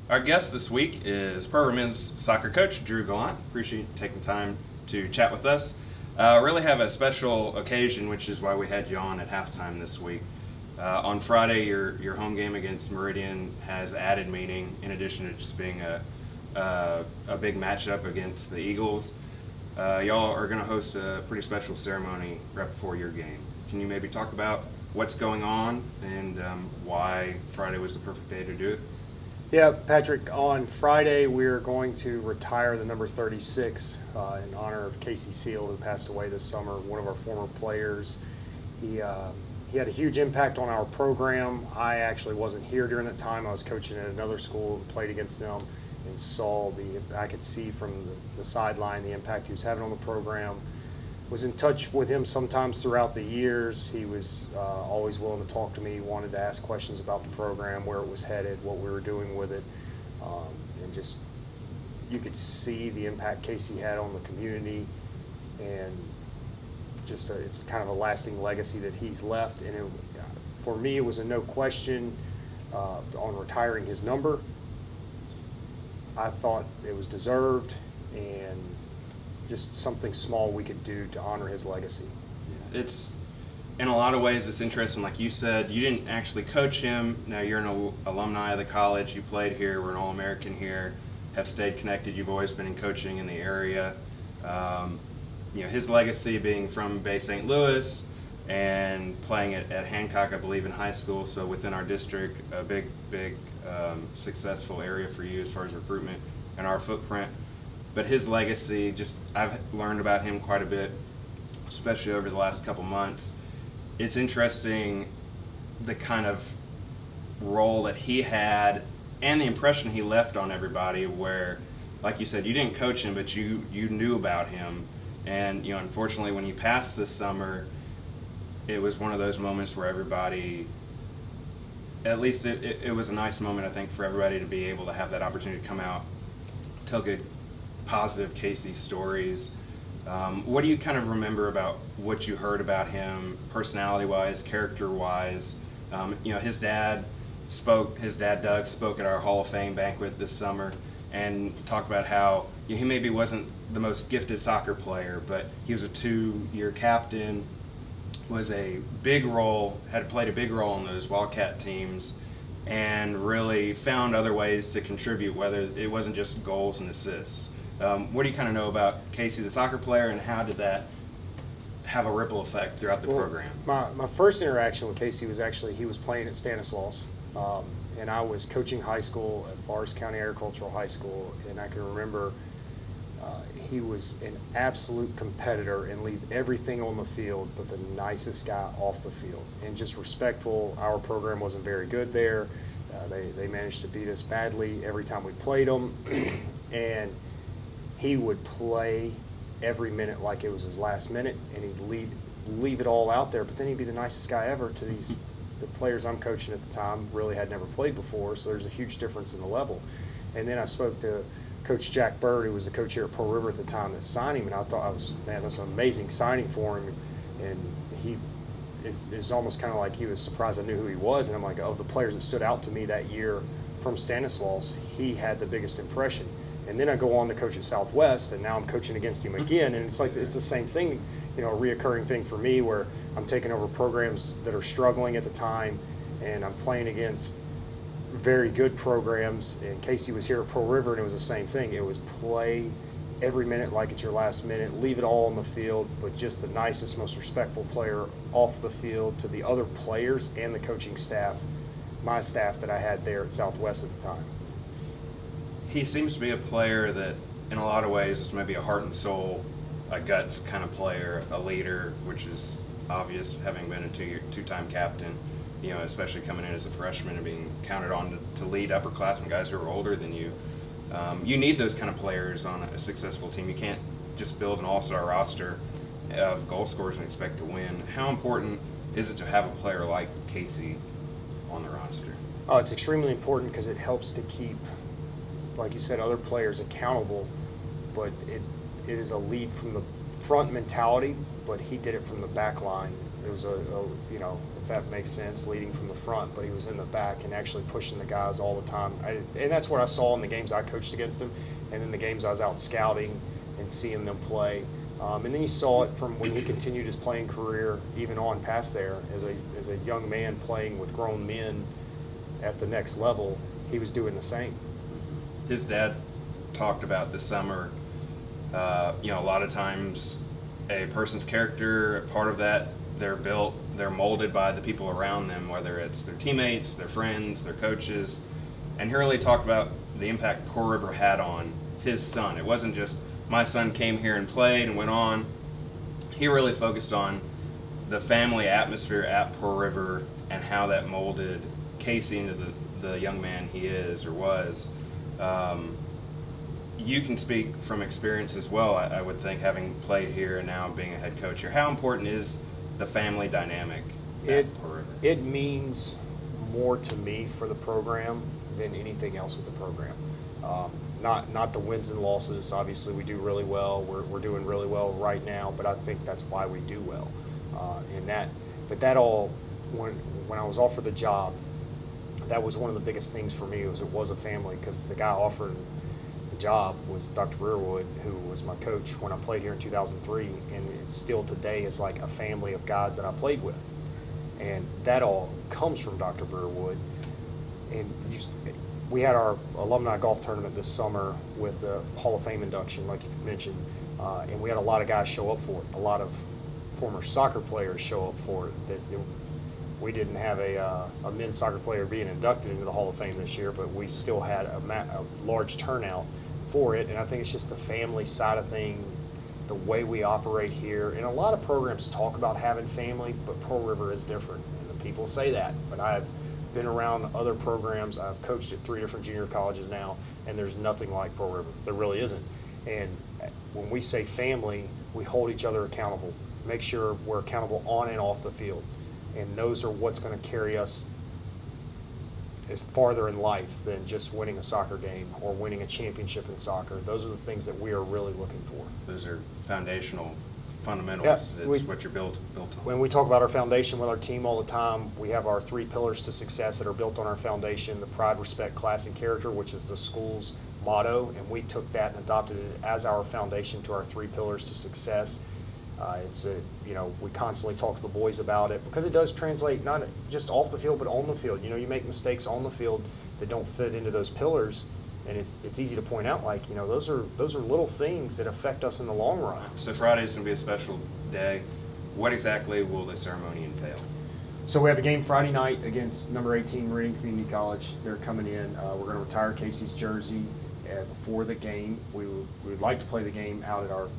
Our guest this week is Pro Men's soccer coach Drew Gallant. Appreciate you taking time to chat with us. Really have a special occasion, which is why we had you on at halftime this week. On Friday, your home game against Meridian has added meaning in addition to just being a big matchup against the Eagles. Y'all are going to host a pretty special ceremony right before your game. Can you maybe talk about what's going on and why Friday was the perfect day to do it? Yeah, Patrick, on Friday we're going to retire the number 36 in honor of Cayce Seal, who passed away this summer, one of our former players. He had a huge impact on our program. I actually wasn't here during that time. I was coaching at another school, played against them, and I could see from the sideline the impact he was having on the program. Was in touch with him sometimes throughout the years. He was always willing to talk to me, wanted to ask questions about the program, where it was headed, what we were doing with it, and just you could see the impact Cayce had on the community, and just it's kind of a lasting legacy that he's left. And for me, it was a no question on retiring his number. I thought it was deserved, and just something small we could do to honor his legacy. It's, in a lot of ways, it's interesting. Like you said, you didn't actually coach him. Now you're an alumni of the college. You played here. We're an All-American here. Have stayed connected. You've always been in coaching in the area. His legacy being from Bay St. Louis and playing at Hancock, I believe, in high school. So within our district, a big successful area for you as far as recruitment and our footprint. But his legacy, I've learned about him quite a bit, especially over the last couple months. It's interesting the kind of role that he had and the impression he left on everybody, where, like you said, you didn't coach him, but you knew about him. And unfortunately, when he passed this summer, it was one of those moments where everybody, at least it was a nice moment, I think, for everybody to be able to have that opportunity to come out, tell good positive Cayce stories. What do you kind of remember about what you heard about him, personality-wise, character-wise? His dad Doug spoke at our Hall of Fame banquet this summer and talked about how he maybe wasn't the most gifted soccer player, but he was a 2-year captain, was had played a big role in those Wildcat teams, and really found other ways to contribute, whether it wasn't just goals and assists. What do you kind of know about Cayce, the soccer player, and how did that have a ripple effect throughout the program? My first interaction with Cayce was actually, he was playing at Stanislaus, and I was coaching high school at Forest County Agricultural High School, and I can remember he was an absolute competitor and leave everything on the field but the nicest guy off the field, and just respectful. Our program wasn't very good there. They managed to beat us badly every time we played them, and he would play every minute like it was his last minute, and he'd leave it all out there, but then he'd be the nicest guy ever to the players I'm coaching at the time really had never played before, so there's a huge difference in the level. And then I spoke to Coach Jack Bird, who was the coach here at Pearl River at the time, that signed him, and I thought that was an amazing signing for him. And it was almost kind of like he was surprised I knew who he was, and I'm like, of the players that stood out to me that year from Stanislaus, he had the biggest impression. And then I go on to coach at Southwest, and now I'm coaching against him again, and it's the same thing, a reoccurring thing for me, where I'm taking over programs that are struggling at the time, and I'm playing against very good programs. And Cayce was here at Pearl River, and it was the same thing. It was play every minute like it's your last minute, leave it all on the field, but just the nicest, most respectful player off the field to the other players and the coaching staff, my staff that I had there at Southwest at the time. He seems to be a player that, in a lot of ways, is maybe a heart and soul, a guts kind of player, a leader, which is obvious having been a two-time captain, especially coming in as a freshman and being counted on to lead upperclassmen, guys who are older than you. You need those kind of players on a successful team. You can't just build an all-star roster of goal scorers and expect to win. How important is it to have a player like Cayce on the roster? Oh, it's extremely important because it helps to keep, like you said, other players accountable, but it is a lead from the front mentality, but he did it from the back line. It was if that makes sense, leading from the front, but he was in the back and actually pushing the guys all the time. And that's what I saw in the games I coached against him, and then the games I was out scouting and seeing them play. And then you saw it from when he continued his playing career, even on past there, as a young man playing with grown men at the next level, he was doing the same. His dad talked about this summer, a lot of times a person's character, part of that, they're molded by the people around them, whether it's their teammates, their friends, their coaches. And he really talked about the impact Pearl River had on his son. It wasn't just my son came here and played and went on. He really focused on the family atmosphere at Pearl River and how that molded Casey into the young man he is or was. You can speak from experience as well, I would think, having played here and now being a head coach here. How important is the family dynamic at Pearl River? It means more to me for the program than anything else with the program. Not the wins and losses. Obviously, we do really well. We're doing really well right now, but I think that's why we do well. But that all, when I was offered the job, that was one of the biggest things for me. It was a family, because the guy offered the job was Dr. Breerwood, who was my coach when I played here in 2003, and it still today is like a family of guys that I played with, and that all comes from Dr. Breerwood. And we had our alumni golf tournament this summer with the Hall of Fame induction, like you mentioned, and we had a lot of guys show up for it. A lot of former soccer players show up for it. We didn't have a men's soccer player being inducted into the Hall of Fame this year, but we still had a large turnout for it. And I think it's just the family side of thing, the way we operate here. And a lot of programs talk about having family, but Pearl River is different. And the people say that, but I've been around other programs. I've coached at 3 different junior colleges now, and there's nothing like Pearl River. There really isn't. And when we say family, we hold each other accountable, make sure we're accountable on and off the field. And those are what's going to carry us as farther in life than just winning a soccer game or winning a championship in soccer. Those are the things that we are really looking for. Those are foundational fundamentals. Yeah, it's what you're built on. When we talk about our foundation with our team all the time, we have our 3 pillars to success that are built on our foundation: the pride, respect, class, and character, which is the school's motto, and we took that and adopted it as our foundation to our 3 pillars to success. We constantly talk to the boys about it, because it does translate not just off the field but on the field. You make mistakes on the field that don't fit into those pillars, and it's easy to point out, those are little things that affect us in the long run. So Friday's going to be a special day. What exactly will the ceremony entail? So we have a game Friday night against number 18 Reading Community College. They're coming in. We're going to retire Casey's jersey before the game. We would like to play the game out at our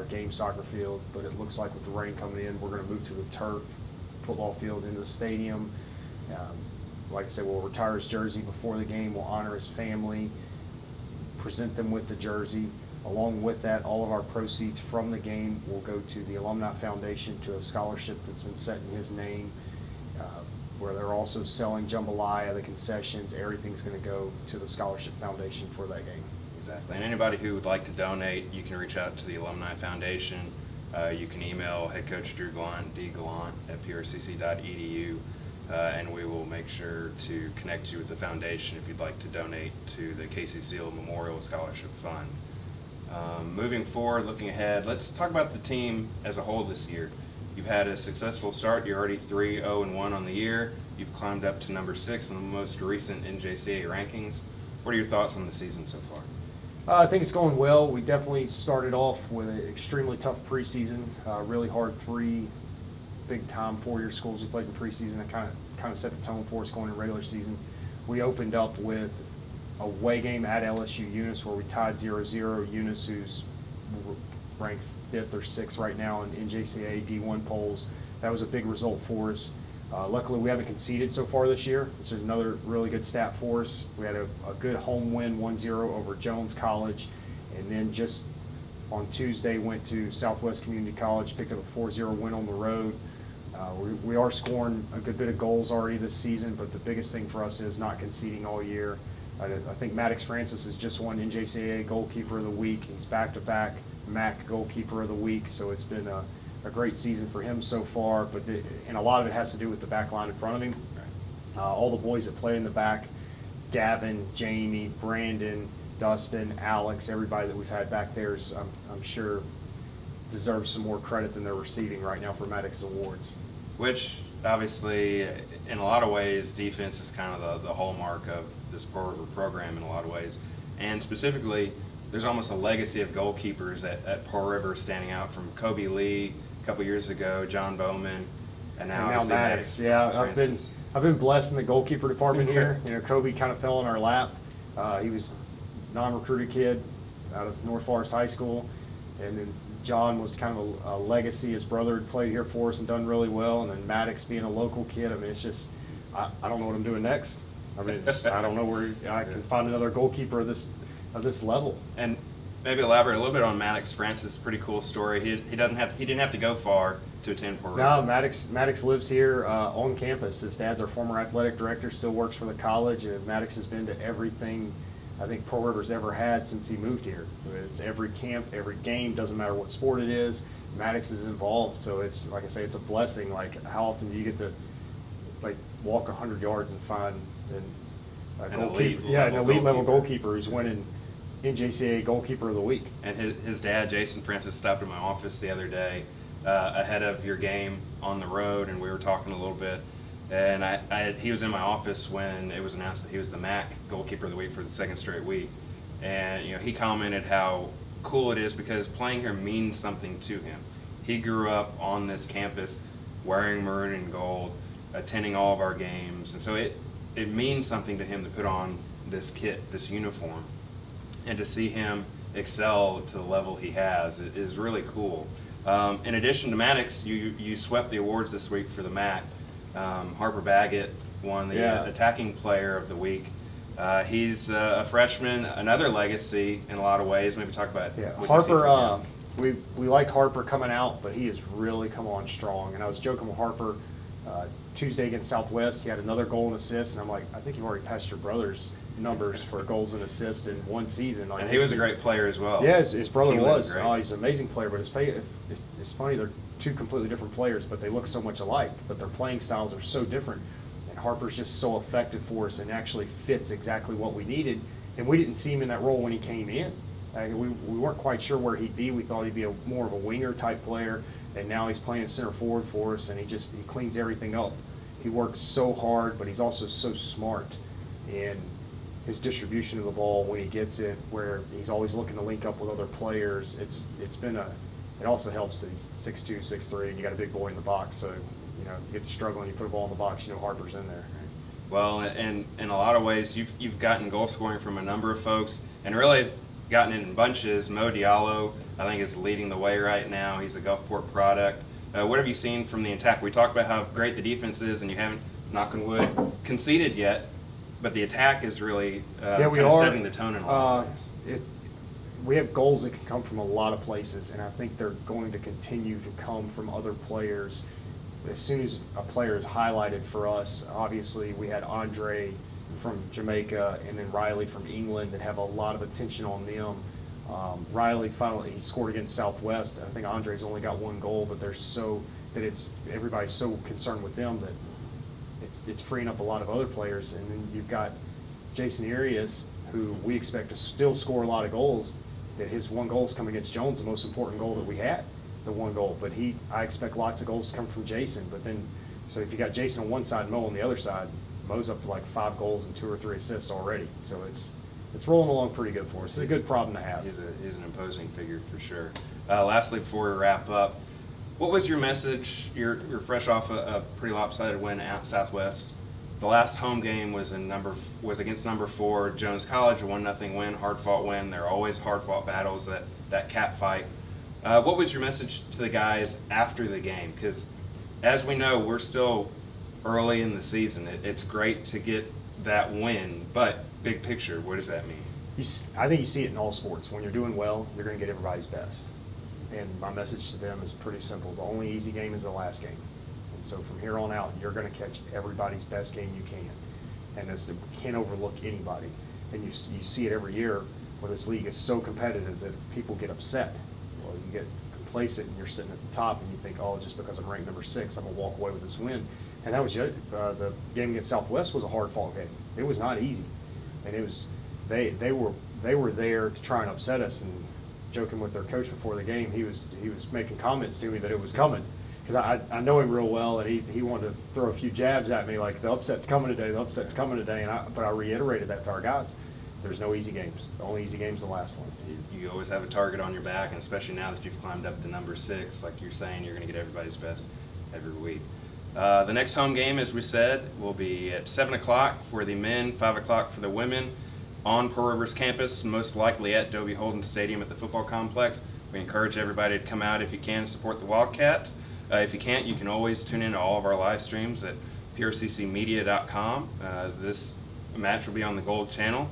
game soccer field, but it looks like with the rain coming in, we're going to move to the turf football field into the stadium. Like I said, we'll retire his jersey before the game. We'll honor his family, present them with the jersey. Along with that, all of our proceeds from the game will go to the Alumni Foundation, to a scholarship that's been set in his name, where they're also selling jambalaya, the concessions. Everything's going to go to the Scholarship Foundation for that game. Exactly. And anybody who would like to donate, you can reach out to the Alumni Foundation. You can email head coach Drew Gallant, dgallant@prcc.edu, and we will make sure to connect you with the foundation if you'd like to donate to the Cayce Seal Memorial Scholarship Fund. Moving forward, looking ahead, let's talk about the team as a whole this year. You've had a successful start. You're already 3-0-1 on the year. You've climbed up to number 6 in the most recent Njcaa rankings. What are your thoughts on the season so far? I think it's going well. We definitely started off with an extremely tough preseason, really hard 3 big-time 4-year schools we played in preseason. That kind of set the tone for us going in regular season. We opened up with a away game at LSU Eunice, where we tied 0-0. Eunice, who's ranked 5th or 6th right now in Njcaa D1 polls. That was a big result for us. Luckily, we haven't conceded so far this year. This is another really good stat for us. We had a good home win, 1-0 over Jones College, and then just on Tuesday went to Southwest Community College, picked up a 4-0 win on the road. We are scoring a good bit of goals already this season, but the biggest thing for us is not conceding all year. I think Maddox Francis has just won Njcaa Goalkeeper of the Week. He's back-to-back MAC Goalkeeper of the Week, so it's been a great season for him so far, and a lot of it has to do with the back line in front of him. All the boys that play in the back, Gavin, Jamie, Brandon, Dustin, Alex, everybody that we've had back there is, I'm sure, deserves some more credit than they're receiving right now for Maddox Awards. Which, obviously, in a lot of ways, defense is kind of the hallmark of this Pearl River program in a lot of ways. And specifically, there's almost a legacy of goalkeepers at Pearl River standing out, from Kobe Lee a couple years ago, John Bowman, and now Maddox. Yeah, I've been blessed in the goalkeeper department here. Kobe kind of fell in our lap. He was a non-recruited kid out of North Forest High School, and then John was kind of a legacy. His brother had played here for us and done really well, and then Maddox being a local kid. I mean, it's just I don't know what I'm doing next. I mean, I don't know where I can find another goalkeeper of this level. And maybe elaborate a little bit on Maddox Francis. Pretty cool story. He didn't have to go far to attend Pearl River. No, Maddox lives here on campus. His dad's our former athletic director, still works for the college, and Maddox has been to everything I think Pearl River's ever had since he moved here. It's every camp, every game, doesn't matter what sport it is, Maddox is involved. So it's, like I say, it's a blessing. Like, how often do you get to walk 100 yards and find an elite level goalkeeper who's winning Njcaa Goalkeeper of the Week? And his dad, Jason Francis, stopped in my office the other day ahead of your game on the road, and we were talking a little bit. And he was in my office when it was announced that he was the MAC Goalkeeper of the Week for the second straight week. And he commented how cool it is because playing here means something to him. He grew up on this campus wearing maroon and gold, attending all of our games, and so it means something to him to put on this kit, this uniform, and to see him excel to the level he has is really cool. In addition to Maddox, you swept the awards this week for the MAC. Harper Baggett won the attacking player of the week. He's a freshman, another legacy in a lot of ways. Maybe talk about Harper. We liked Harper coming out, but he has really come on strong. And I was joking with Harper Tuesday against Southwest. He had another goal and assist, and I'm like, I think you already passed your brother's numbers for goals and assists in one season. And he was a great player as well. Yeah, his brother was. Oh, he's an amazing player. But it's funny, they're two completely different players, but they look so much alike. But their playing styles are so different. And Harper's just so effective for us and actually fits exactly what we needed. And we didn't see him in that role when he came in. We weren't quite sure where he'd be. We thought he'd be more of a winger type player. And now he's playing center forward for us, and he cleans everything up. He works so hard, but he's also so smart. And his distribution of the ball when he gets it, where he's always looking to link up with other players, it also helps that he's 6'2", 6'3", and you got a big boy in the box. So, you get to struggle and you put a ball in the box, Harper's in there. Well, and in a lot of ways, you've gotten goal scoring from a number of folks, and really gotten it in bunches. Mo Diallo, I think, is leading the way right now. He's a Gulfport product. What have you seen from the attack? We talked about how great the defense is, and you haven't, knock on wood, conceded yet, but the attack is really setting the tone in a lot of ways. We have goals that can come from a lot of places, and I think they're going to continue to come from other players. As soon as a player is highlighted for us, obviously we had Andre from Jamaica and then Riley from England that have a lot of attention on them. Riley finally, he scored against Southwest. I think Andre's only got one goal, but everybody's so concerned with them that it's freeing up a lot of other players. And then you've got Jason Arias, who we expect to still score a lot of goals. That his one goal's come against Jones, the most important goal that we had, the one goal. But I expect lots of goals to come from Jason. But then, so if you got Jason on one side, Mo on the other side, Mo's up to like 5 goals and 2 or 3 assists already. So it's rolling along pretty good for us. It's a good problem to have. He's an imposing figure for sure. Lastly, before we wrap up, what was your message? You're fresh off a pretty lopsided win at Southwest. The last home game was against number 4 Jones College, a 1-0 win, hard-fought win. There are always hard-fought battles, that cat fight. What was your message to the guys after the game? Because as we know, we're still early in the season. It's great to get that win, but big picture, what does that mean? I think you see it in all sports. When you're doing well, you're going to get everybody's best. And my message to them is pretty simple. The only easy game is the last game. And so from here on out, you're going to catch everybody's best game you can. And you can't overlook anybody. And you see it every year where this league is so competitive that people get upset. Well, you get replace it, and you're sitting at the top, and you think, oh, just because I'm ranked number 6, I'm gonna walk away with this win. And that was the game against Southwest was a hard-fought game. It was not easy, and it was they were there to try and upset us. And joking with their coach before the game, he was making comments to me that it was coming, because I know him real well, and he wanted to throw a few jabs at me like the upset's coming today, the upset's coming today. But I reiterated that to our guys. There's no easy games. The only easy game's the last one. You always have a target on your back, and especially now that you've climbed up to number 6, like you're saying, you're going to get everybody's best every week. The next home game, as we said, will be at 7 o'clock for the men, 5 o'clock for the women, on Pearl River's campus, most likely at Dobie Holden Stadium at the football complex. We encourage everybody to come out if you can and support the Wildcats. If you can't, you can always tune in to all of our live streams at PRCCmedia.com. This match will be on the Gold channel,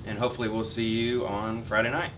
and hopefully we'll see you on Friday night.